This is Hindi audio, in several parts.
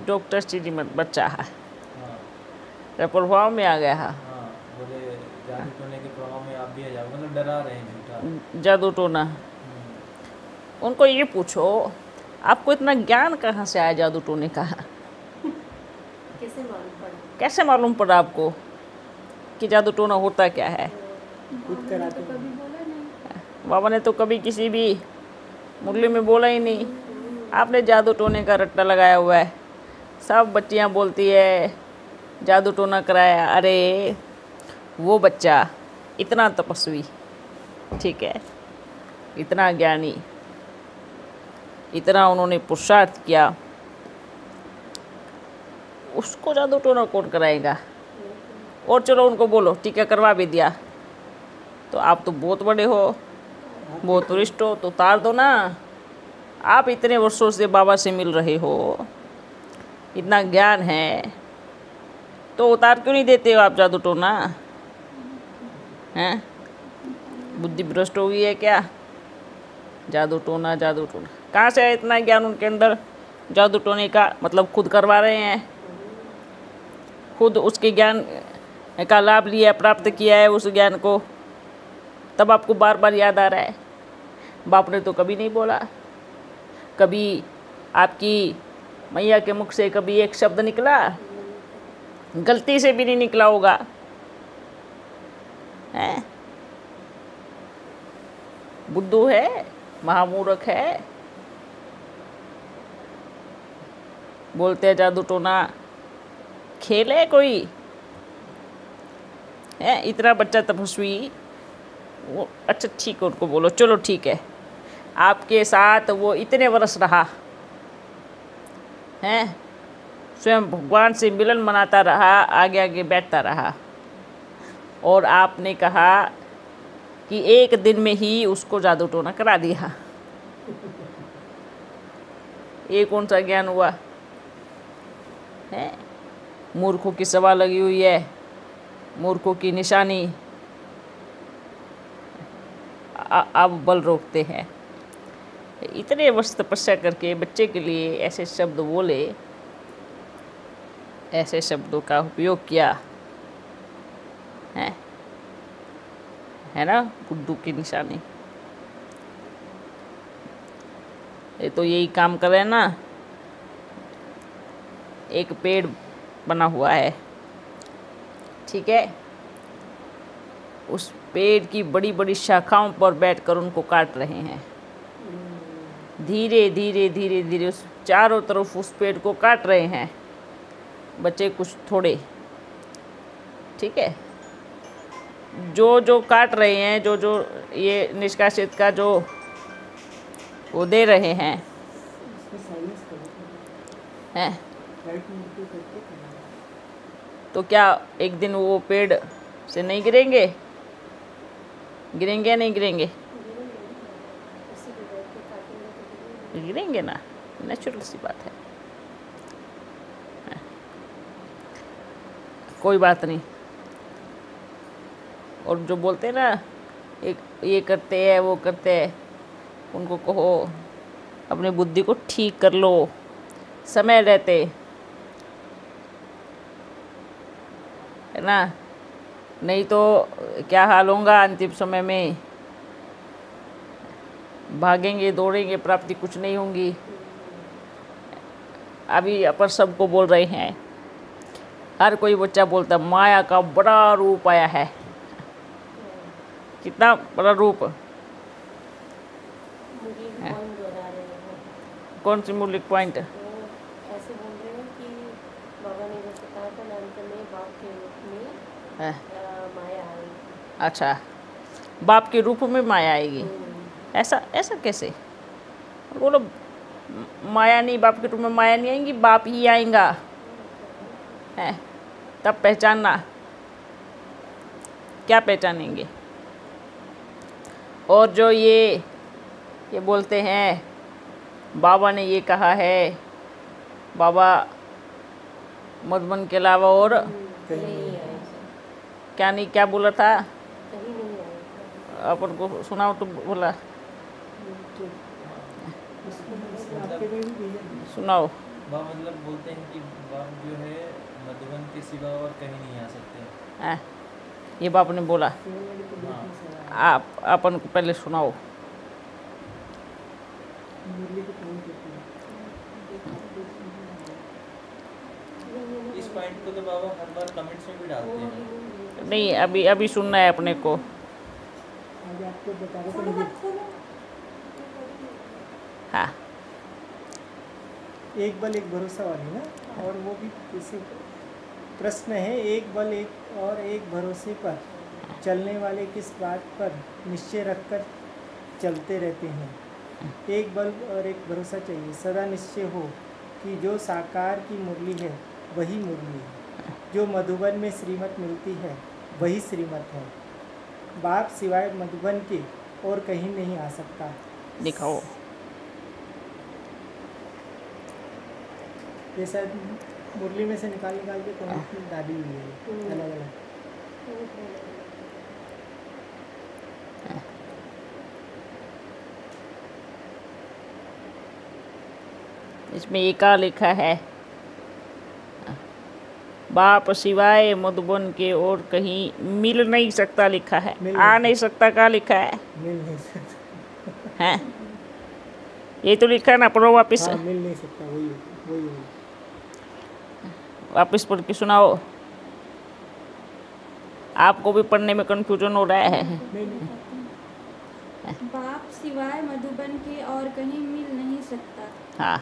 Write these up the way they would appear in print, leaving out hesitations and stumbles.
डॉक्टर श्रीमत बच्चा है हाँ प्रभाव में आ गया है। हाँ, बोले जादू टोने के प्रभाव में आप भी आ जाओ, मतलब डरा रहे हैं झूठा। जादू टोना। उनको ये पूछो आपको इतना ज्ञान कहाँ से आया जादू टोने का? कैसे मालूम पड़ा? कैसे मालूम पड़ा आपको कि जादू टोना होता क्या है? खुद कराते तो कभी बोला नहीं। बाबा ने तो कभी किसी भी मुरली में बोला ही नहीं। आपने जादू टोने का रट्टा लगाया हुआ है। सब बच्चियाँ बोलती है जादू टोना कराया। अरे वो बच्चा इतना तपस्वी, ठीक है, इतना ज्ञानी, इतना उन्होंने पुरुषार्थ किया, उसको जादू टोना कौन कराएगा? और चलो उनको बोलो टीका करवा भी दिया तो आप तो बहुत बड़े हो, बहुत वरिष्ठ हो, तो उतार दो ना। आप इतने वर्षों से बाबा से मिल रहे हो, इतना ज्ञान है, तो उतार क्यों नहीं देते हो आप जादू टोना? हैं, बुद्धि भ्रष्ट हो गई है क्या? जादू टोना जादू टोना कहाँ से है इतना ज्ञान उनके अंदर? जादू टोने का मतलब खुद करवा रहे हैं, खुद उसके ज्ञान का लाभ लिया, प्राप्त किया है उस ज्ञान को, तब आपको बार बार याद आ रहा है। बाप ने तो कभी नहीं बोला, कभी आपकी मैया के मुख से कभी एक शब्द निकला? गलती से भी नहीं निकला होगा, हैं? बुद्धू है, महामूर्ख है, बोलते हैं जादू टोना खेल है कोई है? इतना बच्चा तपस्वी, वो अच्छा ठीक है, उनको बोलो चलो ठीक है, आपके साथ वो इतने वर्ष रहा हैं, स्वयं भगवान से मिलन मनाता रहा, आगे आगे बैठता रहा, और आपने कहा कि एक दिन में ही उसको जादू टोना करा दिया। ये कौन सा ज्ञान हुआ है? मूर्खों की सभा लगी हुई है, मूर्खों की निशानी। अब बल रोकते हैं। इतने वर्ष तपस्या करके बच्चे के लिए ऐसे शब्द बोले, ऐसे शब्दों का उपयोग किया है ना, बुद्धू की निशानी। ये तो यही काम कर रहे हैं ना। एक पेड़ बना हुआ है, ठीक है, उस पेड़ की बड़ी बड़ी शाखाओं पर बैठकर उनको काट रहे हैं। धीरे धीरे धीरे धीरे उस चारों तरफ उस पेड़ को काट रहे हैं बच्चे, कुछ थोड़े, ठीक है। जो जो काट रहे हैं, जो जो ये निष्कासित का जो वो दे रहे हैं, हैं, तो क्या एक दिन वो पेड़ से नहीं गिरेंगे? गिरेंगे या नहीं गिरेंगे? गिरेंगे ना, नेचुरल सी बात है। कोई बात नहीं। और जो बोलते हैं ना एक ये करते हैं वो करते हैं, उनको कहो अपनी बुद्धि को ठीक कर लो समय रहते, है ना, नहीं तो क्या हाल होगा अंतिम समय में। भागेंगे दौड़ेंगे, प्राप्ति कुछ नहीं होगी। अभी अपन सबको बोल रहे हैं, हर कोई बच्चा बोलता है माया का बड़ा रूप आया है। कितना बड़ा रूप? कौन सी मौलिक पॉइंट? ऐसे बोल रहे हैं कि बाबा ने जैसे कहा था ना, अंत में बाप के रूप में माया आएगी। अच्छा, बाप के रूप में माया आएगी? ऐसा ऐसा कैसे? बोलो माया नहीं, बाप के रूप में माया नहीं आएंगी, बाप ही आएगा, है, तब पहचानना। क्या पहचानेंगे? और जो ये बोलते हैं बाबा ने ये कहा है, बाबा मधुबन के अलावा और क्या नहीं, क्या बोला था? अपन को सुनाओ तो बोला, सुनाओ। बाबा मतलब बोलते हैं कि बाप जो है मधुबन के सिवा और कहीं नहीं आ सकते। हैं? ये बाप ने बोला। हाँ आप अपन को पहले सुनाओ। इस पॉइंट को तो बाबा हर बार कमेंट्स में भी डालते हैं। नहीं, अभी अभी सुनना है अपने को। हाँ, एक बल एक भरोसा वाली ना, और वो भी किसी प्रश्न है, एक बल एक और एक भरोसे पर चलने वाले किस बात पर निश्चय रखकर चलते रहते हैं। एक बल और एक भरोसा चाहिए, सदा निश्चय हो कि जो साकार की मुरली है वही मुरली है, जो मधुबन में श्रीमत मिलती है वही श्रीमत है। बाप सिवाय मधुबन के और कहीं नहीं आ सकता। दिखाओ। ये शायद मुरली में से निकाल के कहीं डाली हुई है अलग अलग। इसमें एका लिखा है, बाप सिवाय मधुबन के और कहीं मिल नहीं सकता लिखा है। मिल आ नहीं नहीं सकता का लिखा है? मिल नहीं सकता। हैं? ये तो लिखा है ना, पढ़ो वापिस। हाँ, मिल नहीं सकता, वही वही वही। वापिस पढ़ के सुनाओ। आपको भी पढ़ने में कंफ्यूजन हो रहा है। नहीं नहीं। बाप सिवाय मधुबन के और कहीं मिल नहीं सकता। हाँ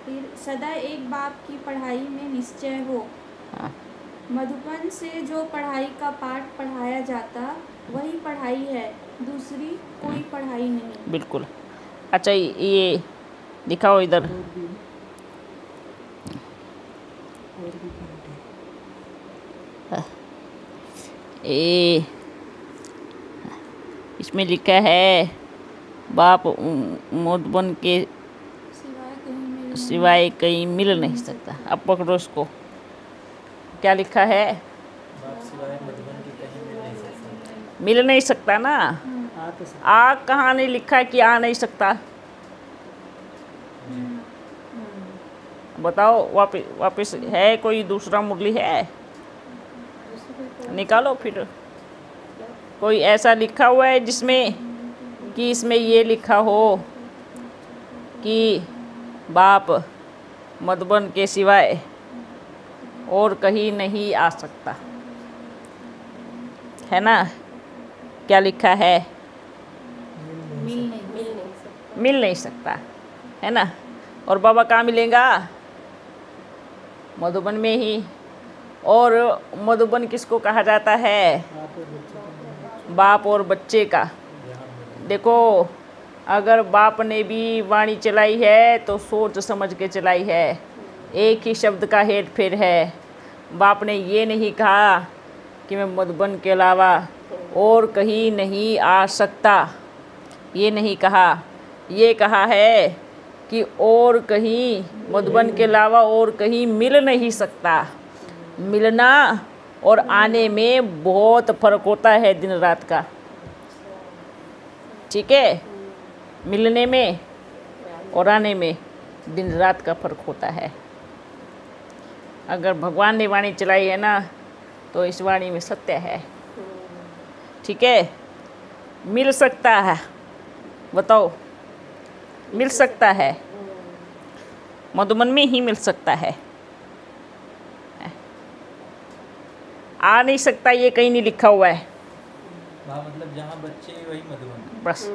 फिर सदा एक बाप की पढ़ाई में निश्चय हो। हाँ, मधुबन से जो पढ़ाई का पाठ पढ़ाया जाता वही पढ़ाई है, दूसरी कोई पढ़ाई नहीं। बिल्कुल। अच्छा, ये दिखाओ इधर। और भी point है। ए इसमें लिखा है, बाप मधुबन के सिवाय कहीं मिल नहीं। सिवाय कहीं मिल नहीं सकता। अब पकड़ो इसको। क्या लिखा है? बाप सिवाय मधुबन के कहीं मिल नहीं सकता। मिल नहीं सकता ना। आ तो सकता। आ कहाँ नहीं लिखा कि आ नहीं सकता? बताओ। वापिस है कोई दूसरा मुरली है? निकालो फिर। कोई ऐसा लिखा हुआ है जिसमें कि इसमें ये लिखा हो कि बाप मधुबन के सिवाय और कहीं नहीं आ सकता, है ना? क्या लिखा है? मिल नहीं सकता, है ना? और बाबा कहाँ मिलेगा? मधुबन में ही। और मधुबन किसको कहा जाता है? बाप और बच्चे का। देखो, अगर बाप ने भी वाणी चलाई है तो सोच समझ के चलाई है। एक ही शब्द का हेर फेर है। बाप ने ये नहीं कहा कि मैं मधुबन के अलावा और कहीं नहीं आ सकता, ये नहीं कहा। ये कहा है कि और कहीं मधुबन के अलावा और कहीं मिल नहीं सकता। मिलना और आने में बहुत फ़र्क होता है, दिन रात का। ठीक है? मिलने में और आने में दिन रात का फ़र्क होता है। अगर भगवान ने वाणी चलाई है ना, तो इस वाणी में सत्य है। ठीक है? मिल सकता है। बताओ, मिल सकता है। मधुबन में ही मिल सकता है। आ नहीं सकता ये कहीं नहीं लिखा हुआ है। हाँ, मतलब जहाँ बच्चे वही मधुबन। बस।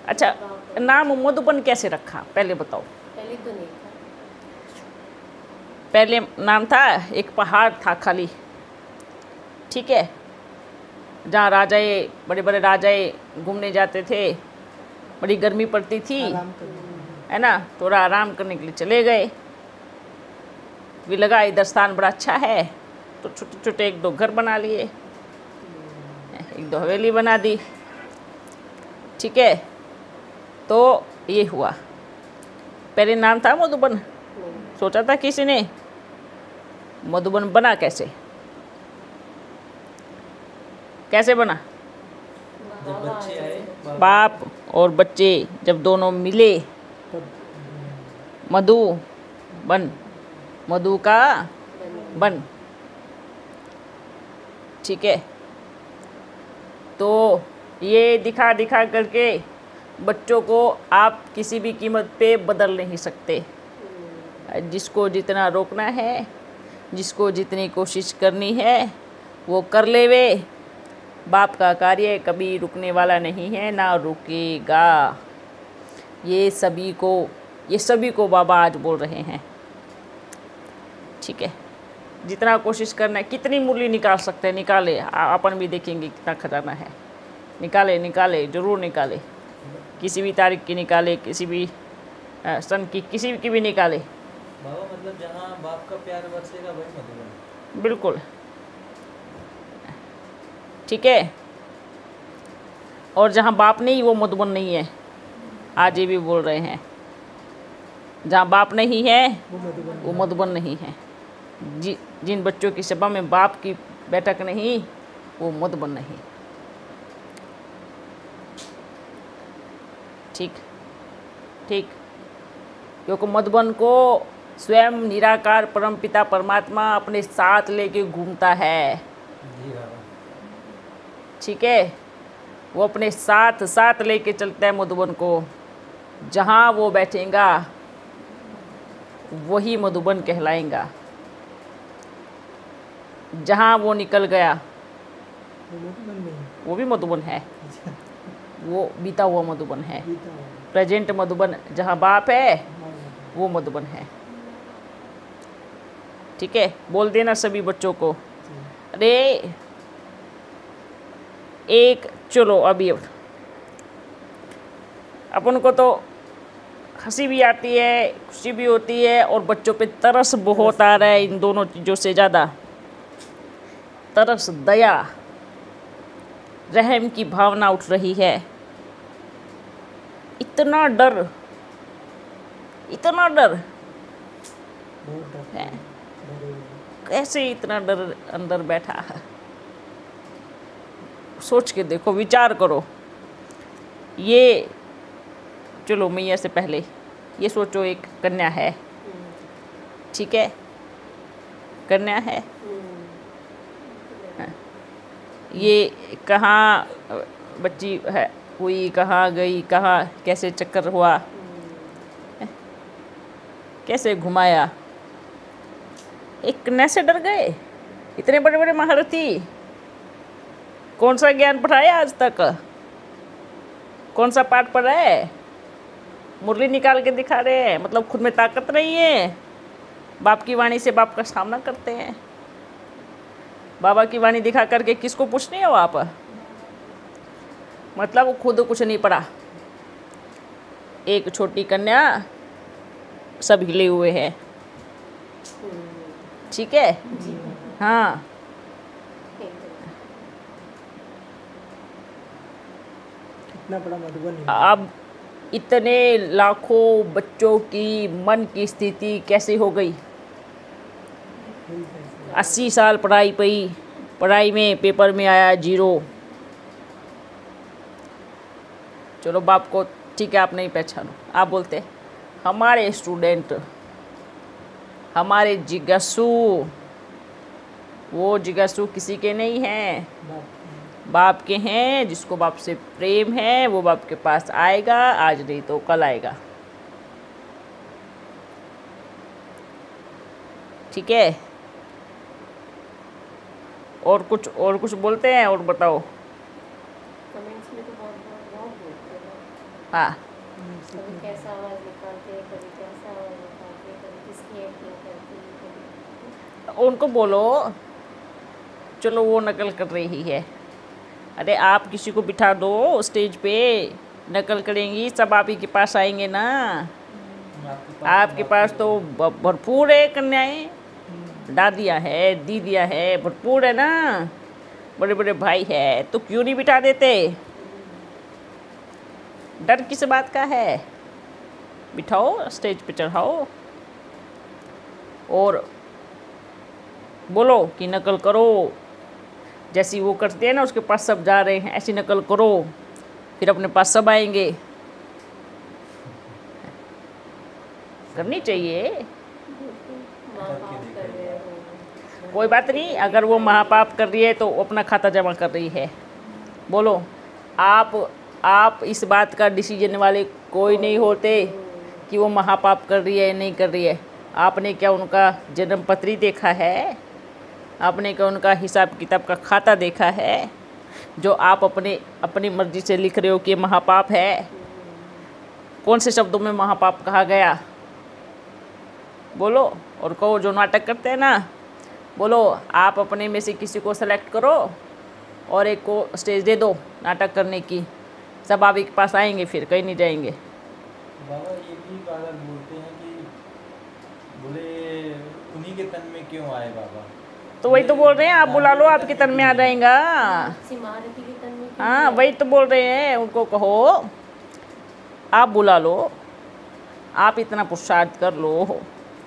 अच्छा, नाम मधुबन कैसे रखा पहले बताओ। पहले तो नहीं था। पहले नाम था, एक पहाड़ था खाली। ठीक है? जहाँ राजाए, बड़े बड़े राजाए घूमने जाते थे। बड़ी गर्मी पड़ती थी, आराम करना। है ना? थोड़ा आराम करने के लिए चले गए। भी लगा इधर स्थान बड़ा अच्छा है, तो छोटे छोटे एक दो घर बना लिए, एक दो हवेली बना दी। ठीक है? तो ये हुआ। पहले नाम था मधुबन। सोचा था किसी ने? मधुबन बना कैसे? कैसे बना? जब बच्चे आए बाप और बच्चे जब दोनों मिले, मधु बन, मधु का बन। ठीक है, तो ये दिखा दिखा करके बच्चों को आप किसी भी कीमत पे बदल नहीं सकते। जिसको जितना रोकना है, जिसको जितनी कोशिश करनी है वो कर ले वे। बाप का कार्य कभी रुकने वाला नहीं है, ना रुकेगा। ये सभी को बाबा आज बोल रहे हैं। ठीक है, जितना कोशिश करना है, कितनी मुरली निकाल सकते हैं निकाले। अपन भी देखेंगे कितना खजाना है। निकाले ज़रूर निकाले। किसी भी तारीख की निकाले, किसी भी सन की, किसी की भी निकाले। बाबा मतलब जहाँ बाप का प्यार बरसेगा वही मधुबन। बिल्कुल, ठीक है। और जहाँ बाप नहीं वो मधुबन नहीं है। आज ये भी बोल रहे हैं, जहाँ बाप नहीं है वो मधुबन नहीं है। जिन बच्चों की सभा में बाप की बैठक नहीं, वो मधुबन नहीं। ठीक, क्योंकि मधुबन को स्वयं निराकार परमपिता परमात्मा अपने साथ लेके घूमता है। जी बाबा। ठीक है, वो अपने साथ लेके चलता है मधुबन को। जहाँ वो बैठेगा वही मधुबन कहलाएगा। जहाँ वो निकल गया वो भी मधुबन है। वो बीता हुआ मधुबन है। प्रेजेंट मधुबन जहाँ बाप है वो मधुबन है। ठीक है, बोल देना सभी बच्चों को। अरे चलो अभी अपन को तो हंसी भी आती है, खुशी भी होती है, और बच्चों पे तरस बहुत आ रहा है। इन दोनों चीज़ों से ज़्यादा तरस, दया, रहम की भावना उठ रही है। इतना डर है, कैसे इतना डर अंदर बैठा है? सोच के देखो, विचार करो। ये चलो मैया से पहले ये सोचो, एक कन्या है। ठीक है, कन्या है। हाँ। ये कहाँ बच्ची है हुई, कहाँ गई, कहाँ कैसे चक्कर हुआ, कैसे घुमाया। एक कन्या से डर गए इतने बड़े बड़े महारथी। कौन सा ज्ञान पढ़ाया आज तक? कौन सा पाठ पढ़ा है? मुरली निकाल के दिखा रहे हैं, मतलब खुद में ताकत नहीं है। बाप की वाणी से बाप का सामना करते हैं। बाबा की वाणी दिखा करके किसको पूछने हो आप? मतलब खुद कुछ नहीं पढ़ा। एक छोटी कन्या, सब हिले हुए हैं। ठीक है, हाँ। कितना बड़ा मधुबन है। अब इतने लाखों बच्चों की मन की स्थिति कैसे हो गई? 80 साल पढ़ाई में पेपर में आया 0। चलो बाप को ठीक है, आप नहीं पहचानो, आप बोलते हमारे स्टूडेंट, हमारे जिज्ञासु। वो जिज्ञासु किसी के नहीं हैं, बाप के हैं। जिसको बाप से प्रेम है वो बाप के पास आएगा, आज नहीं तो कल आएगा। ठीक है, और कुछ बोलते हैं? और बताओ। कमेंट्स में तो बहुत बोलते हैं। हाँ, कभी कैसा आवाज़ निकालते हैं, कभी कैसा आवाज़ निकालते हैं, कभी किसकी एक्टिंग करते हैं, कभी। उनको बोलो, चलो वो नकल कर रही है। अरे आप किसी को बिठा दो स्टेज पे, नकल करेंगी, सब आप ही के पास आएंगे ना। आपके पास तो भरपूर है कन्याएं, दादियाँ है, दीदियाँ है, भरपूर है ना। बड़े बड़े भाई है, तो क्यों नहीं बिठा देते? डर किस बात का है? बिठाओ, स्टेज पे चढ़ाओ और बोलो कि नकल करो। जैसी वो करते हैं ना, उसके पास सब जा रहे हैं, ऐसी नकल करो, फिर अपने पास सब आएंगे। करनी चाहिए। कोई बात नहीं, अगर वो महापाप कर रही है तो वो अपना खाता जमा कर रही है। बोलो, आप इस बात का डिसीजन वाले कोई नहीं होते कि वो महापाप कर रही है या नहीं कर रही है। आपने क्या उनका जन्म पत्री देखा है? आपने क्या उनका हिसाब किताब का खाता देखा है? जो आप अपनी मर्जी से लिख रहे हो कि ये महापाप है। कौन से शब्दों में महापाप कहा गया? बोलो, और कहो जो नाटक करते हैं ना, बोलो आप अपने में से किसी को सेलेक्ट करो और एक को स्टेज दे दो नाटक करने की, सब आप एक पास आएंगे, फिर कहीं नहीं जाएंगे। बाबा ये भी बाबा बोलते हैं कि बोले उन्हीं के तन में क्यों आए बाबा? तो वही तो बोल रहे हैं, आप बुला लो, आपके तन में आ जाएगा। सिमारती के तन में क्यों हाँ, किया? वही तो बोल रहे हैं, उनको कहो आप बुला लो, आप इतना पुरुषार्थ कर लो,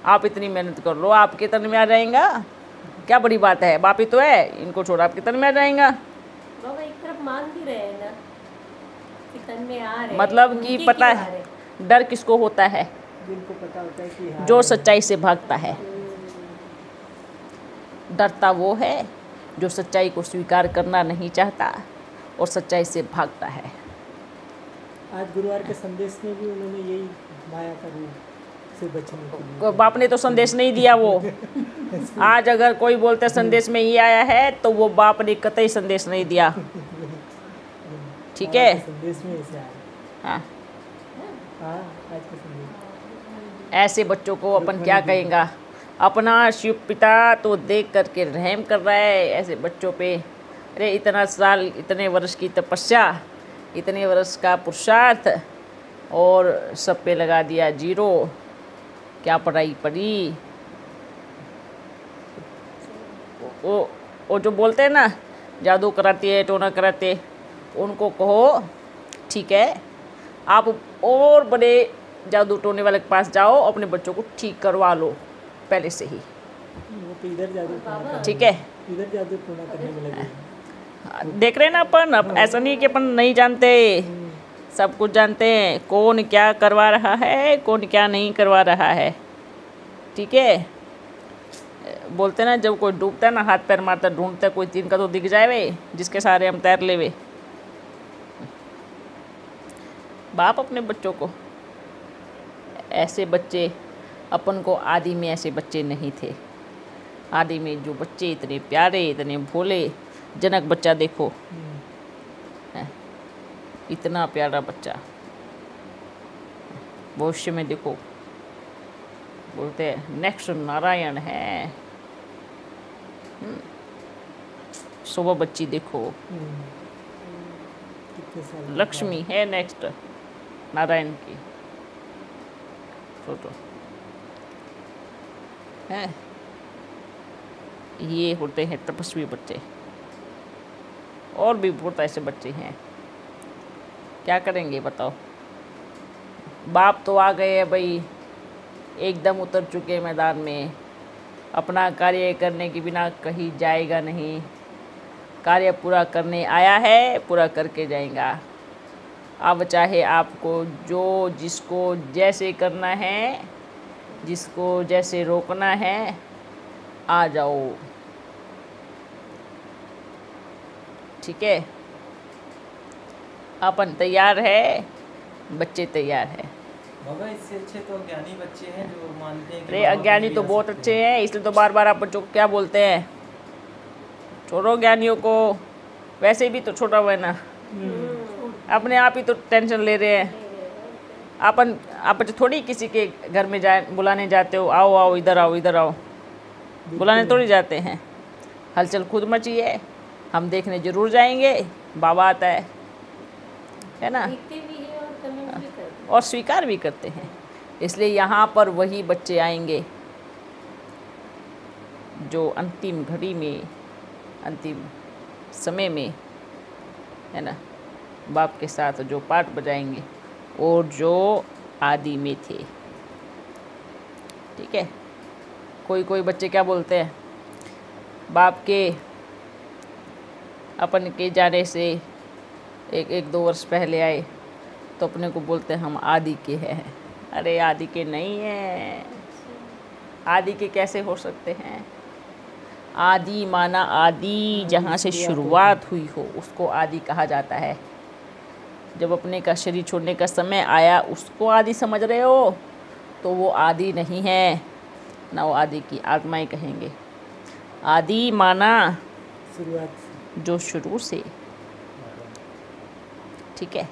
आप इतनी मेहनत कर लो, आपके तन में आ जाएगा। क्या बड़ी बात है, बाप ही तो है, इनको छोड़ आपके तन में आ जाएगा। बाबा एक तरफ मान भी रहे हैं ना कि तन में आ रहे, मतलब उनके कि पता क्यों आ है रहे? डर किसको होता है? जिनको पता होता है कि हाँ, जो सच्चाई से भागता है। डरता वो है जो सच्चाई को स्वीकार करना नहीं चाहता और सच्चाई से भागता है। आज गुरुवार के संदेश में भी उन्होंने यही माया का रूप से बचने के लिए बाप ने तो संदेश नहीं दिया वो। आज अगर कोई बोलते संदेश में ये आया है तो वो बाप ने कतई संदेश नहीं दिया। ठीक है, आज के संदेश में ऐसे आया। हाँ, हाँ, आज के संदेश ऐसे बच्चों को अपन क्या कहेंगे? अपना शिव पिता तो देख करके रहम कर रहा है ऐसे बच्चों पे। अरे इतना साल, इतने वर्ष की तपस्या, इतने वर्ष का पुरुषार्थ, और सब पे लगा दिया जीरो। क्या पढ़ाई पढ़ी? वो जो बोलते हैं ना जादू कराती है, टोना कराते, उनको कहो ठीक है, आप और बड़े जादू टोने वाले के पास जाओ, अपने बच्चों को ठीक करवा लो पहले से ही। वो तो इधर जादू टोना करने- ठीक है, इधर जादू टोना करने में लगे। देख रहे हैं ना अपन। अब ऐसा नहीं कि अपन नहीं जानते, सब कुछ जानते हैं, कौन क्या करवा रहा है, कौन क्या नहीं करवा रहा है। ठीक है, बोलते ना जब कोई डूबता है ना, हाथ पैर मारता ढूंढता है, कोई तीन का तो दिख जाए वे जिसके सहारे हम तैर ले वे। बाप अपने बच्चों को, ऐसे बच्चे अपन को आदि में ऐसे बच्चे नहीं थे। आदि में जो बच्चे इतने प्यारे, इतने भोले, जनक बच्चा देखो, है, इतना प्यारा बच्चा। भविष्य में देखो, बोलते हैं नेक्स्ट नारायण है। शोभा बच्ची देखो, कितने साल लक्ष्मी है नेक्स्ट नारायण की फोटो है। ये होते हैं तपस्वी बच्चे, और भी बहुत ऐसे बच्चे हैं। क्या करेंगे बताओ? बाप तो आ गए हैं भाई, एकदम उतर चुके मैदान में। अपना कार्य करने के बिना कहीं जाएगा नहीं। कार्य पूरा करने आया है, पूरा करके जाएगा। अब चाहे आपको जो जिसको जैसे करना है, जिसको जैसे रोकना है, आ जाओ। ठीक है, अपन तैयार है, बच्चे तैयार है। बाबा इससे अच्छे तो अज्ञानी बच्चे हैं जो मानते हैं कि अरे बाबा अज्ञानी कुछ तो भी बहुत कर सकते अच्छे हैं, इसलिए तो बार बार आप बच्चों को क्या बोलते हैं, छोड़ो ज्ञानियों को। वैसे भी तो छोटा हुआ है ना, अपने आप ही तो टेंशन ले रहे हैं। आप बच्चे थोड़ी किसी के घर में जाए बुलाने जाते हो, आओ आओ इधर आओ इधर आओ, बुलाने थोड़ी जाते हैं। हलचल खुद मची है, हम देखने जरूर जाएंगे, बाबा आता है ना, देखते भी हैं और कमेंट भी करते हैं। और स्वीकार भी करते हैं। इसलिए यहाँ पर वही बच्चे आएंगे जो अंतिम घड़ी में, अंतिम समय में, है ना, बाप के साथ जो पाठ बजाएंगे और जो आदि में थे। ठीक है, कोई कोई बच्चे क्या बोलते हैं, बाप के अपन के जाने से एक दो वर्ष पहले आए तो अपने को बोलते हैं हम आदि के हैं। अरे आदि के नहीं हैं, आदि के कैसे हो सकते हैं? आदि माना आदि, जहाँ से शुरुआत हुई हो उसको आदि कहा जाता है। जब अपने का शरीर छोड़ने का समय आया उसको आदि समझ रहे हो तो वो आदि नहीं है, ना वो आदि की आत्माएं कहेंगे। आदि माना शुरुआत से। जो शुरू से, ठीक है।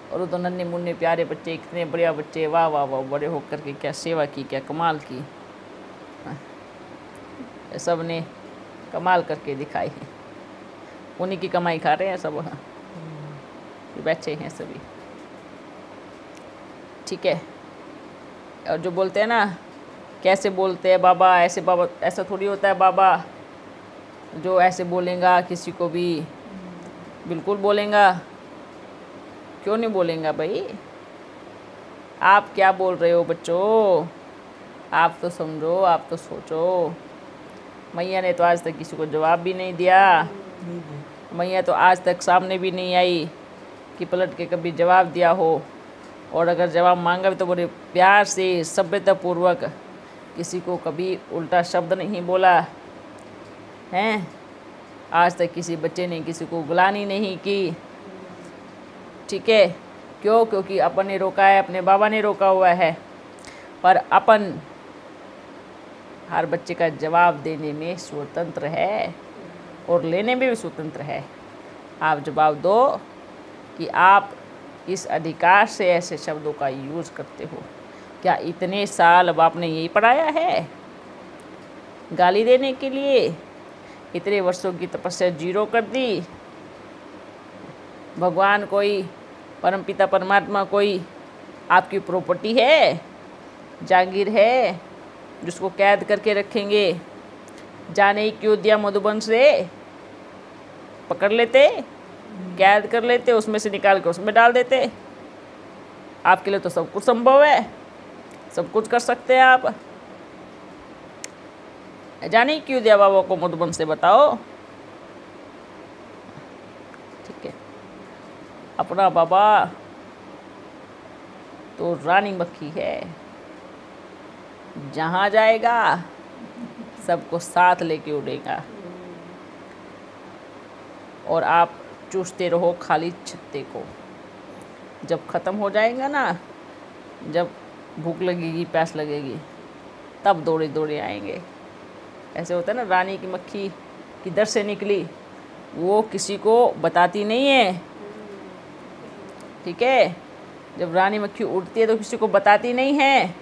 और वो तो नन्हे मुन्ने प्यारे बच्चे, इतने बढ़िया बच्चे, वाह वाह वाह, बड़े होकर के क्या सेवा की, क्या कमाल की, सब ने कमाल करके दिखाई है। उन्हीं की कमाई खा रहे हैं सब, बैठे हैं सभी, ठीक है। और जो बोलते हैं ना कैसे बोलते हैं बाबा, ऐसे बाबा, ऐसा थोड़ी होता है बाबा जो ऐसे बोलेगा किसी को भी, बिल्कुल बोलेगा। क्यों नहीं बोलेगा भाई? आप क्या बोल रहे हो बच्चों? आप तो समझो, आप तो सोचो। मैया ने तो आज तक किसी को जवाब भी नहीं दिया। मैया तो आज तक सामने भी नहीं आई कि पलट के कभी जवाब दिया हो, और अगर जवाब मांगा भी तो बड़े प्यार से सभ्यतापूर्वक, किसी को कभी उल्टा शब्द नहीं बोला हैं। आज तक किसी बच्चे ने किसी को गुलानी नहीं की, ठीक है। क्यों? क्योंकि अपन ने रोका है, अपने बाबा ने रोका हुआ है। पर अपन हर बच्चे का जवाब देने में स्वतंत्र है और लेने में भी स्वतंत्र है। आप जवाब दो कि आप इस अधिकार से ऐसे शब्दों का यूज़ करते हो। क्या इतने साल अब आपने यही पढ़ाया है गाली देने के लिए? इतने वर्षों की तपस्या जीरो कर दी। भगवान कोई, परमपिता परमात्मा कोई आपकी प्रॉपर्टी है, जागीर है जिसको कैद करके रखेंगे? जाने ही क्यों दिया मधुबन से, पकड़ लेते, कैद कर लेते, उसमें से निकाल कर उसमें डाल देते। आपके लिए तो सब कुछ संभव है, सब कुछ कर सकते हैं आप। जाने ही क्यों दिया बाबा को मधुबन से, बताओ? ठीक है। अपना बाबा तो रानी मक्खी है, जहाँ जाएगा सबको साथ लेके उड़ेगा, और आप चूसते रहो खाली छत्ते को। जब ख़त्म हो जाएगा ना, जब भूख लगेगी, प्यास लगेगी, तब दौड़े दौड़े आएंगे। ऐसे होता है ना, रानी की मक्खी किधर से निकली वो किसी को बताती नहीं है, ठीक है। जब रानी मक्खी उड़ती है तो किसी को बताती नहीं है।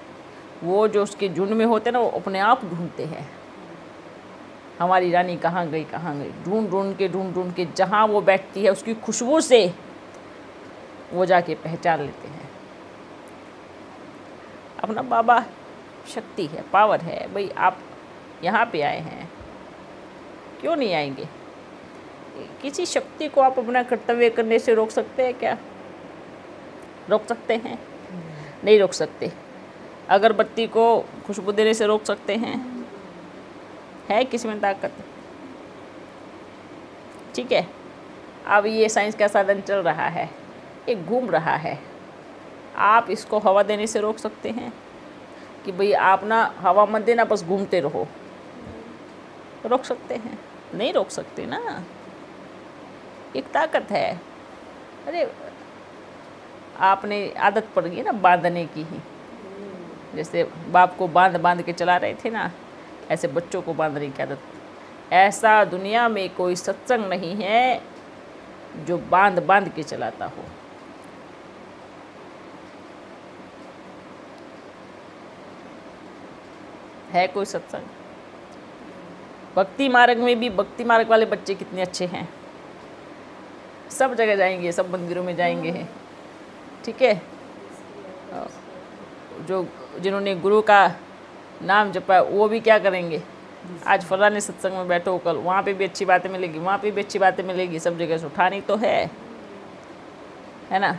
वो जो उसके झुंड में होते हैं ना, वो अपने आप ढूंढते हैं हमारी रानी कहाँ गई, कहाँ गई। ढूंढ ढूंढ के जहाँ वो बैठती है उसकी खुशबू से वो जाके पहचान लेते हैं। अपना बाबा शक्ति है, पावर है भाई। आप यहाँ पे आए हैं, क्यों नहीं आएंगे? किसी शक्ति को आप अपना कर्तव्य करने से रोक सकते हैं क्या? रोक सकते हैं? नहीं रोक सकते। अगरबत्ती को खुशबू देने से रोक सकते हैं? है किसी में ताकत? ठीक है। अब ये साइंस का साधन चल रहा है, ये घूम रहा है। आप इसको हवा देने से रोक सकते हैं कि भाई आप ना हवा मत देना, बस घूमते रहो? रोक सकते हैं? नहीं रोक सकते ना। एक ताकत है। अरे आपने आदत पड़ गई ना बांधने की ही, जैसे बाप को बांध बांध के चला रहे थे ना, ऐसे बच्चों को बांधने की आदत। ऐसा दुनिया में कोई सत्संग नहीं है जो बांध बांध के चलाता हो। है कोई सत्संग? भक्ति मार्ग में भी भक्ति मार्ग वाले बच्चे कितने अच्छे हैं, सब जगह जाएंगे, सब मंदिरों में जाएंगे, ठीक है। जो जिन्होंने गुरु का नाम जपा वो भी क्या करेंगे, आज फलाने सत्संग में बैठो, कल वहाँ पे भी अच्छी बातें मिलेगी, वहाँ पे भी अच्छी बातें मिलेगी, सब जगह से उठानी तो है ना।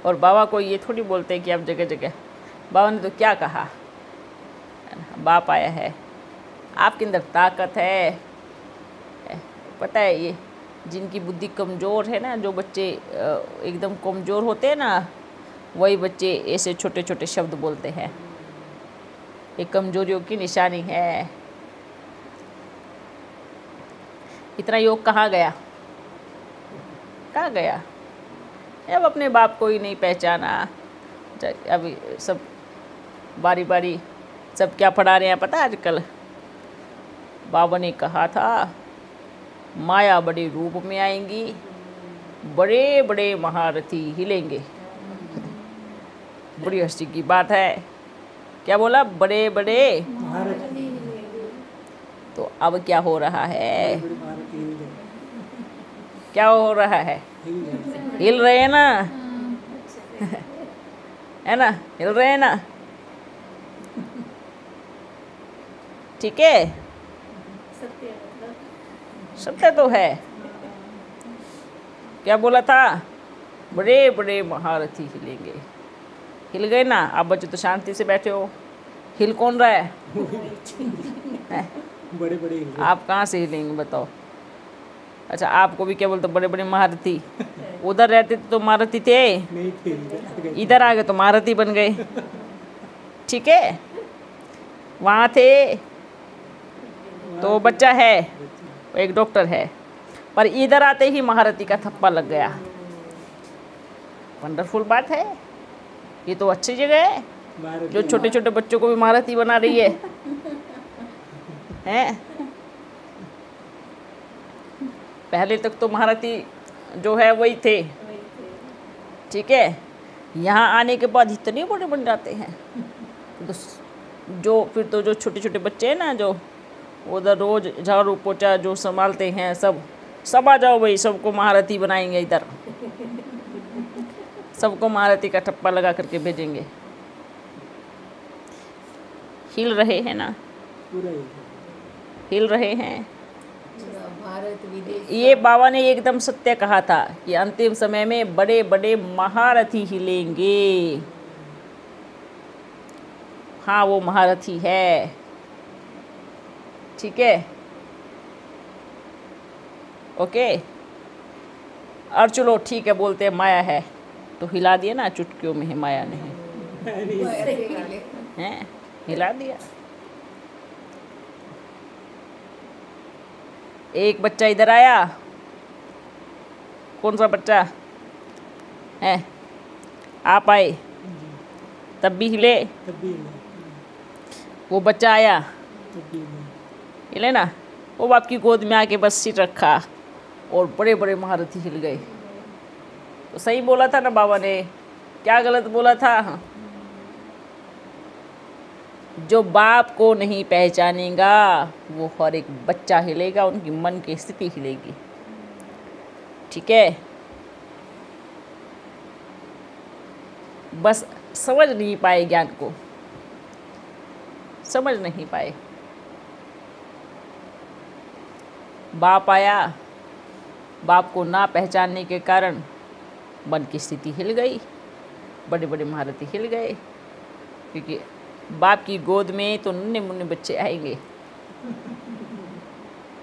और बाबा को ये थोड़ी बोलते हैं कि आप जगह जगह, बाबा ने तो क्या कहा, बाप आया है, आपके अंदर ताकत है। पता है ये जिनकी बुद्धि कमज़ोर है ना, जो बच्चे एकदम कमज़ोर होते हैं ना, वही बच्चे ऐसे छोटे छोटे शब्द बोलते हैं। ये कमजोरियों की निशानी है। इतना योग कहाँ गया, कहाँ गया? अब अपने बाप को ही नहीं पहचाना। अभी सब बारी बारी सब क्या पढ़ा रहे हैं पता है आजकल? बाबा ने कहा था माया बड़े रूप में आएंगी, बड़े बड़े महारथी हिलेंगे। बड़ी हंसी की बात है। क्या बोला? बड़े बड़े। तो अब क्या हो रहा है? क्या हो रहा है? हिल रहे हैं ना, है ना? हिल रहे हैं ना? ठीक है, सत्य मतलब सत्य तो है। क्या बोला था? बड़े बड़े महारथी हिलेंगे। हिल गए ना? आप बच्चे तो शांति से बैठे हो। हिल कौन रहा है? हैं? बड़े बड़े आप कहाँ से हिलेंगे बताओ? अच्छा, आपको भी क्या बोलते बड़े बड़े महारथी? उधर रहते तो महारथी थे, नहीं थे, इधर आ गए तो महारथी बन गए। ठीक है, वहाँ थे तो बच्चा है, एक डॉक्टर है, पर इधर आते ही महारथी का थप्पा लग गया। वंडरफुल बात है। ये तो अच्छी जगह है जो छोटे छोटे बच्चों को भी महारथी बना रही है। हैं? पहले तक तो महारथी जो है वही थे। ठीक है, यहाँ आने के बाद इतने बड़े बन जाते हैं। तो जो फिर तो जो छोटे छोटे बच्चे हैं ना, जो उधर रोज झाड़ू पोछा जो संभालते हैं, सब आ जाओ भाई, सबको महारथी बनाएंगे। इधर सबको महारथी का ठप्पा लगा करके भेजेंगे। हिल रहे हैं ना, हिल रहे हैं। भारत विदेश ये बाबा ने एकदम सत्य कहा था कि अंतिम समय में बड़े बड़े महारथी हिलेंगे। हाँ, वो महारथी है। ठीक है, ओके। और चलो ठीक है, बोलते हैं माया है तो हिला दिया ना, चुटकियों में है माया नहीं है, हिला दिया। एक बच्चा इधर आया। कौन सा बच्चा है? आप आए तब भी हिले। वो बच्चा आया, हिले ना। वो बाप की गोद में आके बस सिर रखा और बड़े बड़े महारथी हिल गए। तो सही बोला था ना बाबा ने? क्या गलत बोला था? जो बाप को नहीं पहचानेगा वो हर एक बच्चा हिलेगा, उनकी मन की स्थिति हिलेगी। ठीक है, बस समझ नहीं पाए ज्ञान को, समझ नहीं पाए। बाप आया, बाप को ना पहचानने के कारण मन की स्थिति हिल गई, बड़े बड़े महारथी हिल गए। क्योंकि बाप की गोद में तो नन्हे मुन्ने बच्चे आएंगे।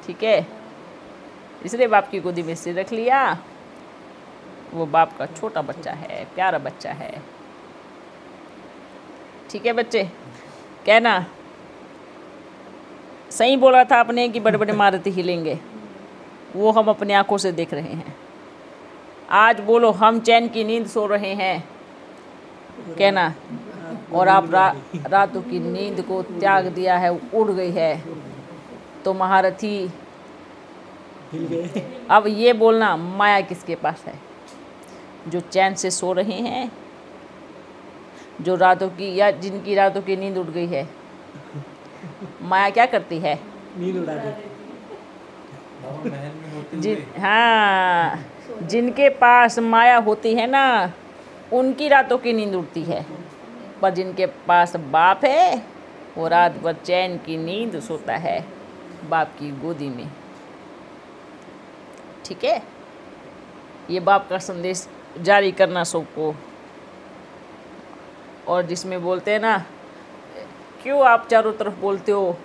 ठीक है, इसलिए बाप की गोदी में सिर रख लिया। वो बाप का छोटा बच्चा है, प्यारा बच्चा है। ठीक है बच्चे, कहना सही बोला था आपने कि बड़े बड़े महारथी हिलेंगे। वो हम अपनी आंखों से देख रहे हैं। आज बोलो हम चैन की नींद सो रहे हैं, कहना। और आप रातों की नींद को त्याग दिया है, उड़ गई है, तो महारथी हिल गए। अब ये बोलना माया किसके पास है? जो चैन से सो रहे हैं, जो रातों की या जिनकी रातों की नींद उड़ गई है। माया क्या करती है? नींद उड़ा देती। बाबा महल में होते जिन हुए हाँ, जिनके पास माया होती है ना, उनकी रातों की नींद उड़ती है। पर जिनके पास बाप है वो रात भर चैन की नींद सोता है बाप की गोदी में। ठीक है, ये बाप का संदेश जारी करना सबको। और जिसमें बोलते हैं ना, क्यों आप चारों तरफ बोलते हो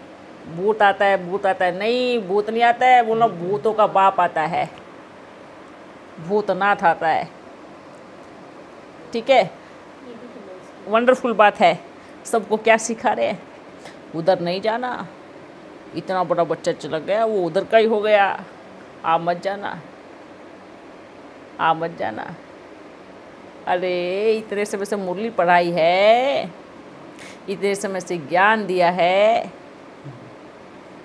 भूत आता है, भूत आता है? नहीं, भूत नहीं आता है, बोलो भूतों का बाप आता है, भूतनाथ आता है। ठीक है, वंडरफुल बात है। सबको क्या सिखा रहे हैं? उधर नहीं जाना, इतना बड़ा बच्चा चला गया, वो उधर का ही हो गया, आप मत जाना, आप मत जाना। अरे इतने समय से मुरली पढ़ाई है, इतने समय से ज्ञान दिया है,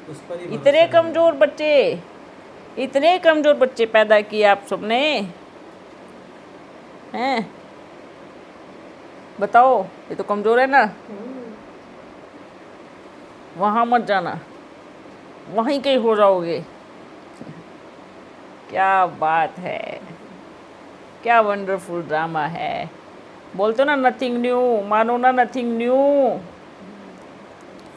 उस पर ही इतने भरोसा कमज़ोर बच्चे, इतने कमज़ोर बच्चे पैदा किए आप सबने हैं। बताओ, ये तो कमज़ोर है ना। वहाँ मत जाना, वहीं कहीं हो जाओगे। क्या बात है, क्या वंडरफुल ड्रामा है। बोलते हो ना नथिंग न्यू, मानो ना नथिंग न्यू,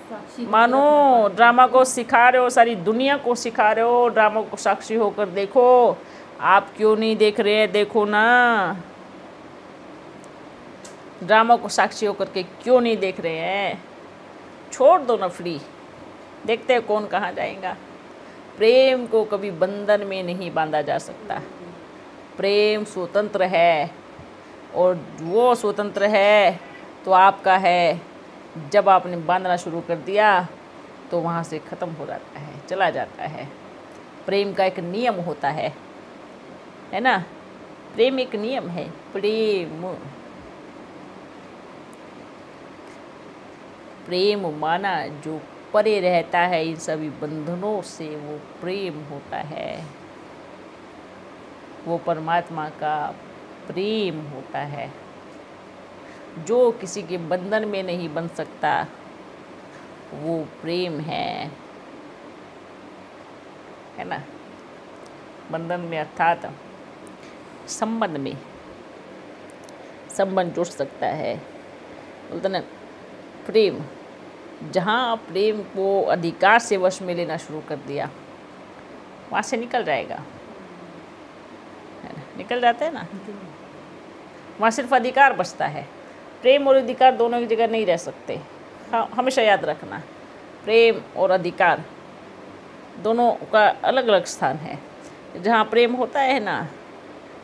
साक्षी मानो ड्रामा को सिखा रहे हो, सारी दुनिया को सिखा रहे हो। ड्रामा को साक्षी होकर देखो। आप क्यों नहीं देख रहे हैं, देखो ना। ड्रामा को साक्षी होकर के क्यों नहीं देख रहे हैं। छोड़ दो ना फ्री, देखते हैं कौन कहाँ जाएगा। प्रेम को कभी बंधन में नहीं बांधा जा सकता। प्रेम स्वतंत्र है, और वो स्वतंत्र है तो आपका है। जब आपने बांधना शुरू कर दिया तो वहाँ से ख़त्म हो जाता है, चला जाता है। प्रेम का एक नियम होता है ना। प्रेम एक नियम है। प्रेम माना जो परे रहता है इन सभी बंधनों से, वो प्रेम होता है। वो परमात्मा का प्रेम होता है, जो किसी के बंधन में नहीं बन सकता, वो प्रेम है ना। बंधन में अर्थात संबंध में, संबंध जुड़ सकता है, बोलते ना प्रेम। जहाँ प्रेम को अधिकार से वश में लेना शुरू कर दिया, वहाँ से निकल जाएगा, है ना, निकल जाता है ना। वहाँ सिर्फ अधिकार बचता है। प्रेम और अधिकार दोनों एक जगह नहीं रह सकते। हाँ, हमेशा याद रखना, प्रेम और अधिकार दोनों का अलग अलग स्थान है। जहाँ प्रेम होता है ना,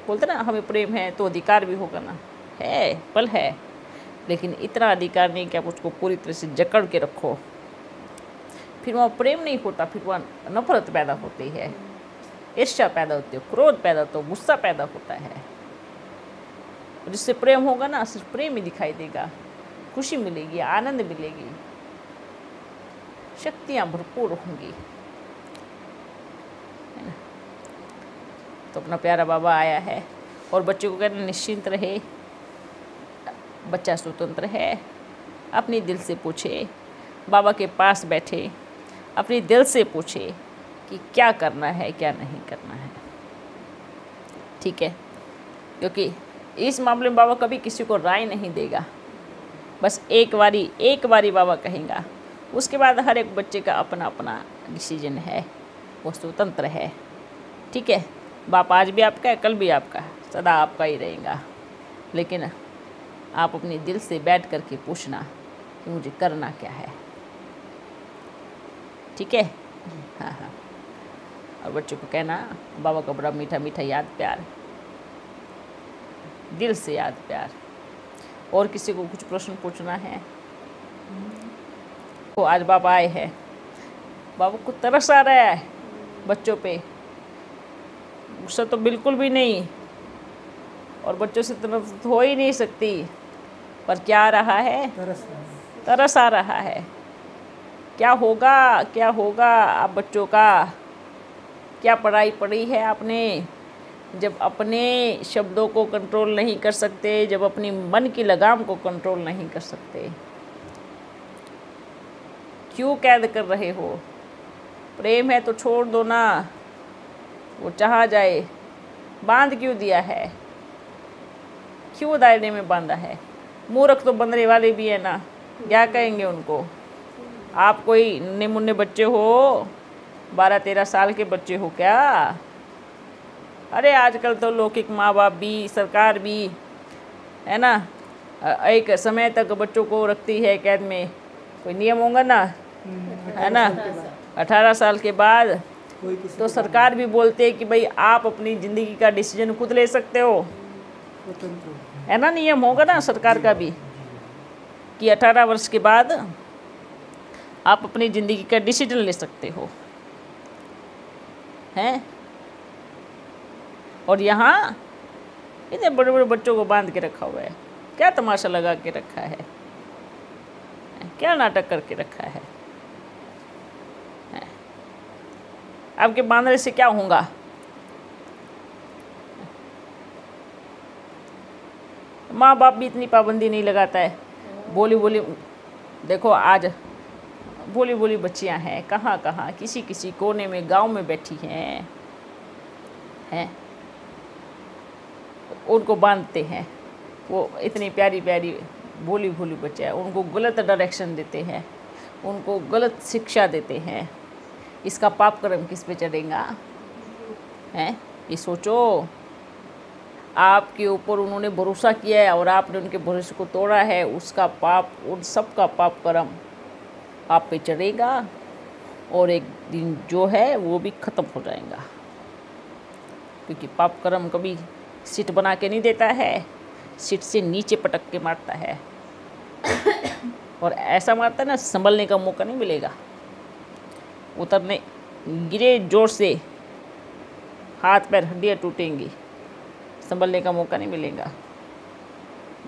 बोलते ना हमें प्रेम है तो अधिकार भी होगा ना, है पल है, लेकिन इतना अधिकार नहीं कि आप उसको पूरी तरह से जकड़ के रखो। फिर वहाँ प्रेम नहीं होता, फिर वहाँ नफरत पैदा होती है, ईर्ष्या पैदा होती है, क्रोध पैदा होता है, गुस्सा पैदा होता है। जिससे प्रेम होगा ना, सिर्फ प्रेम ही दिखाई देगा, खुशी मिलेगी, आनंद मिलेगी, शक्तियाँ भरपूर होंगी, है ना। तो अपना प्यारा बाबा आया है और बच्चे को कहना निश्चिंत रहे, बच्चा स्वतंत्र है। अपनी दिल से पूछे, बाबा के पास बैठे, अपनी दिल से पूछे कि क्या करना है, क्या नहीं करना है। ठीक है, क्योंकि इस मामले में बाबा कभी किसी को राय नहीं देगा। बस एक बारी बाबा कहेगा, उसके बाद हर एक बच्चे का अपना अपना डिसीजन है, वो स्वतंत्र है। ठीक है, बाप आज भी आपका है, कल भी आपका है, सदा आपका ही रहेगा। लेकिन आप अपने दिल से बैठ करके पूछना कि मुझे करना क्या है। ठीक है, हाँ हाँ। और बच्चों को कहना बाबा का बड़ा मीठा मीठा याद प्यार, दिल से याद प्यार। और किसी को कुछ प्रश्न पूछना है तो आज बाबा आए हैं, बाबा को तरस आ रहा है बच्चों पे, गुस्सा तो बिल्कुल भी नहीं, और बच्चों से तरस हो ही नहीं सकती, पर क्या आ रहा है, तरस आ रहा है। क्या होगा आप बच्चों का, क्या पढ़ाई पढ़ी है आपने, जब अपने शब्दों को कंट्रोल नहीं कर सकते, जब अपनी मन की लगाम को कंट्रोल नहीं कर सकते, क्यों कैद कर रहे हो। प्रेम है तो छोड़ दो ना, वो जहाँ जाए। बांध क्यों दिया है, क्यों दायरे में बांधा है। मूर्ख तो बंदरे वाले भी है ना, क्या कहेंगे उनको। आप कोई नन्हे मुन्ने बच्चे हो, 12-13 साल के बच्चे हो क्या। अरे आजकल तो लौकिक माँ बाप भी, सरकार भी, है ना, एक समय तक बच्चों को रखती है कैद में। कोई नियम होगा ना, है ना। 18 साल के बाद तो सरकार भी बोलते है कि भाई आप अपनी ज़िंदगी का डिसीजन खुद ले सकते हो, है ना। नियम होगा ना सरकार का भी कि 18 वर्ष के बाद आप अपनी ज़िंदगी का डिसीजन ले सकते हो, हैं? और यहाँ इतने बड़े बड़े बच्चों को बांध के रखा हुआ है, क्या तमाशा लगा के रखा है, क्या नाटक करके रखा है? आपके बांधने से क्या होगा? माँ बाप भी इतनी पाबंदी नहीं लगाता है। बोली बोली देखो, आज बोली बोली बच्चियाँ हैं, कहाँ कहाँ किसी किसी कोने में गांव में बैठी हैं, उनको बांधते हैं। वो इतनी प्यारी प्यारी भोली भोली बच्चे हैं, उनको गलत डायरेक्शन देते हैं, उनको गलत शिक्षा देते हैं। इसका पाप कर्म किस पे चढ़ेगा? हैं? ये सोचो, आपके ऊपर उन्होंने भरोसा किया है और आपने उनके भरोसे को तोड़ा है, उसका पाप, उन सब का पाप कर्म आप पे चढ़ेगा और एक दिन जो है वो भी ख़त्म हो जाएगा। क्योंकि पाप कर्म कभी सीट बना के नहीं देता है, सीट से नीचे पटक के मारता है। और ऐसा मारता है ना, संभलने का मौका नहीं मिलेगा। उतरने गिरे जोर से, हाथ पैर हड्डियाँ टूटेंगी, संभलने का मौका नहीं मिलेगा।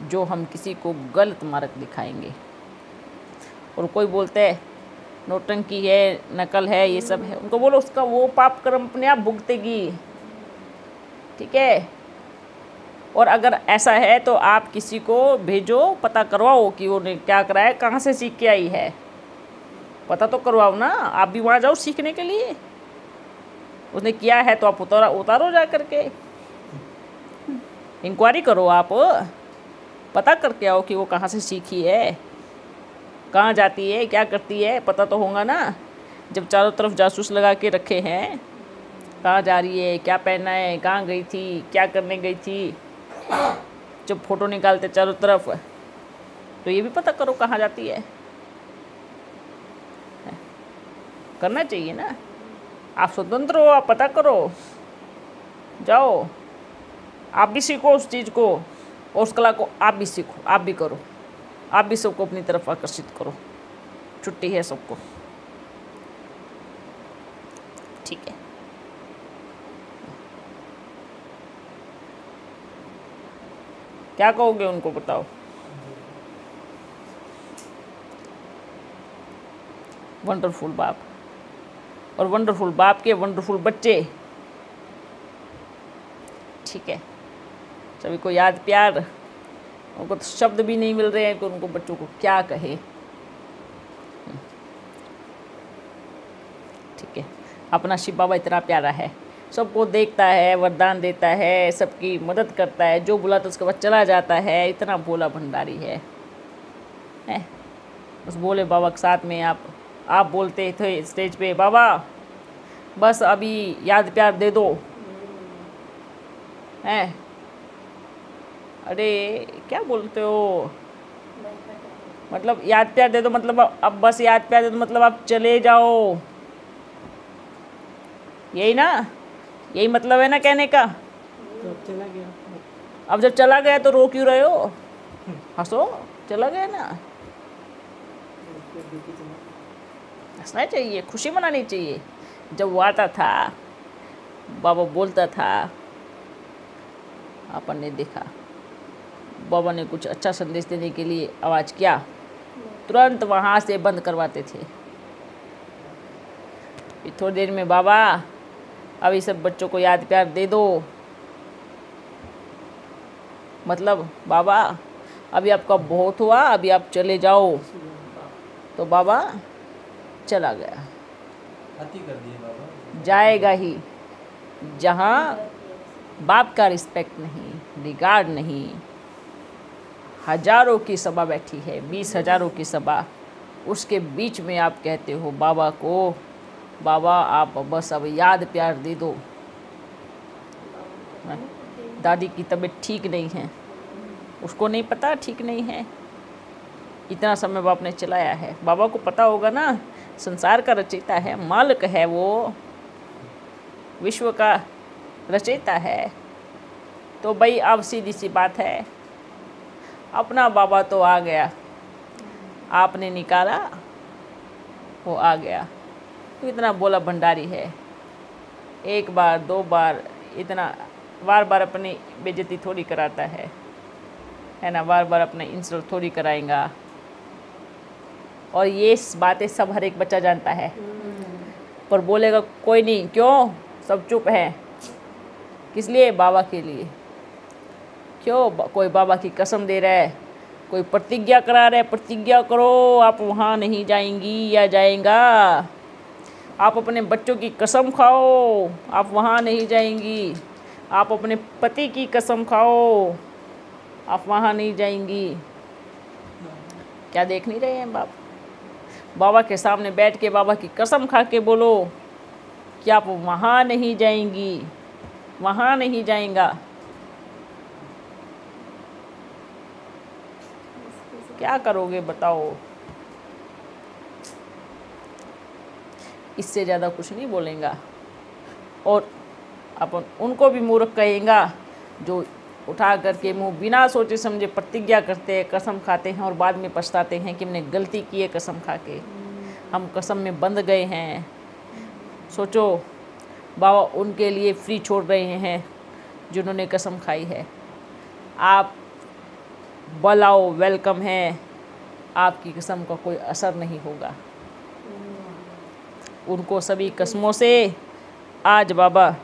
जो हम किसी को गलत मार्ग दिखाएंगे। और कोई बोलते हैं नौटंकी है, नकल है, ये सब है, उनको बोलो उसका वो पाप कर्म अपने आप भुगतेगी, ठीक है? और अगर ऐसा है तो आप किसी को भेजो, पता करवाओ कि वो क्या कराया, कहाँ से सीख के आई है, पता तो करवाओ ना। आप भी वहाँ जाओ सीखने के लिए। उसने किया है तो आप उतारो जा करके, इंक्वायरी करो, आप पता करके आओ कि वो कहाँ से सीखी है, कहाँ जाती है, क्या करती है, पता तो होगा ना। जब चारों तरफ जासूस लगा के रखे हैं, कहाँ जा रही है, क्या पहना है, कहाँ गई थी, क्या करने गई थी, जब फोटो निकालते चारों तरफ, तो ये भी पता करो कहाँ जाती है। करना चाहिए ना। आप स्वतंत्र हो, आप पता करो, जाओ, आप भी सीखो उस चीज़ को और उस कला को आप भी सीखो, आप भी करो, आप भी सबको अपनी तरफ आकर्षित करो। छुट्टी है सबको, ठीक है? क्या कहोगे उनको, बताओ? वंडरफुल बाप और वंडरफुल बाप के वंडरफुल बच्चे, ठीक है? सभी को याद प्यार, उनको तो शब्द भी नहीं मिल रहे हैं कि उनको बच्चों को क्या कहे, ठीक है? अपना शिव बाबा इतना प्यारा है, सबको देखता है, वरदान देता है, सबकी मदद करता है, जो बुला तो उसके बाद चला जाता है। इतना भोला भंडारी है। उस भोले बाबा के साथ में आप बोलते थे स्टेज पे, बाबा बस अभी याद प्यार दे दो, हैं? अरे क्या बोलते हो, मतलब याद प्यार दे दो, मतलब अब बस याद प्यार दे दो, मतलब आप चले जाओ, यही ना, यही मतलब है ना कहने का। तो अब चला गया, अब जब चला गया तो रो क्यों रहे हो? हंसो, चला गया ना, हंसना चाहिए, खुशी मनानी चाहिए। जब वो आता था, बाबा बोलता था, अपन ने देखा, बाबा ने कुछ अच्छा संदेश देने के लिए आवाज़ किया, तुरंत वहाँ से बंद करवाते थे। थोड़ी देर में, बाबा अभी सब बच्चों को याद प्यार दे दो, मतलब बाबा अभी आपका बहुत हुआ, अभी आप चले जाओ। तो बाबा चला गया, अति कर दिए बाबा, जाएगा ही जहाँ बाप का रिस्पेक्ट नहीं, रिगार्ड नहीं। हजारों की सभा बैठी है, 20,000 की सभा, उसके बीच में आप कहते हो बाबा को, बाबा आप बस अब याद प्यार दे दो। दादी की तबीयत ठीक नहीं है, उसको नहीं पता ठीक नहीं है, इतना समय बाप ने चलाया है। बाबा को पता होगा ना, संसार का रचयिता है, मालिक है, वो विश्व का रचयिता है। तो भाई अब सीधी सी बात है, अपना बाबा तो आ गया, आपने निकाला, वो आ गया। तो इतना बोला भंडारी है, एक बार 2 बार इतना बार बार अपनी बेइज्जती थोड़ी कराता है ना, बार बार अपना इंसल्ट थोड़ी कराएगा। और ये बातें सब हर एक बच्चा जानता है, पर बोलेगा कोई नहीं। क्यों? सब चुप है। किस लिए? बाबा के लिए। क्यों? कोई बाबा की कसम दे रहा है, कोई प्रतिज्ञा करा रहा है, प्रतिज्ञा करो आप वहाँ नहीं जाएंगी या जाएगा। आप अपने बच्चों की कसम खाओ, आप वहाँ नहीं जाएंगी। आप अपने पति की कसम खाओ, आप वहाँ नहीं जाएंगी। क्या देख नहीं रहे हैं बाप? बाबा के सामने बैठ के बाबा की कसम खा के बोलो कि आप वहाँ नहीं जाएंगी, वहाँ नहीं जाएगा। क्या करोगे बताओ? इससे ज़्यादा कुछ नहीं बोलेगा। और अपन उनको भी मूर्ख कहेगा जो उठा करके मुंह बिना सोचे समझे प्रतिज्ञा करते हैं, कसम खाते हैं और बाद में पछताते हैं कि हमने गलती की है कसम खा के, हम कसम में बंध गए हैं। सोचो, बाबा उनके लिए फ्री छोड़ रहे हैं जिन्होंने कसम खाई है। आप बुलाओ, वेलकम है, आपकी कसम का कोई असर नहीं होगा। उनको सभी कसमों से आज बाबा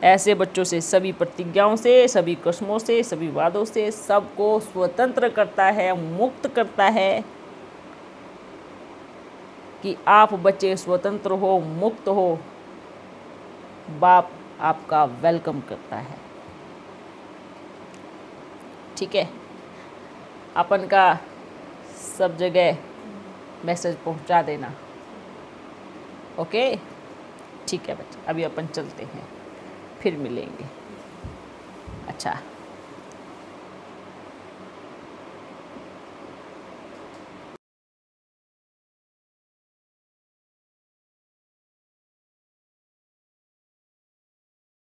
ऐसे बच्चों से, सभी प्रतिज्ञाओं से, सभी कसमों से, सभी वादों से सबको स्वतंत्र करता है, मुक्त करता है कि आप बच्चे स्वतंत्र हो, मुक्त हो। बाप आपका वेलकम करता है। ठीक है, अपन का सब जगह मैसेज पहुंचा देना। ओके, ठीक है बच्चे, अभी अपन चलते हैं, फिर मिलेंगे। अच्छा।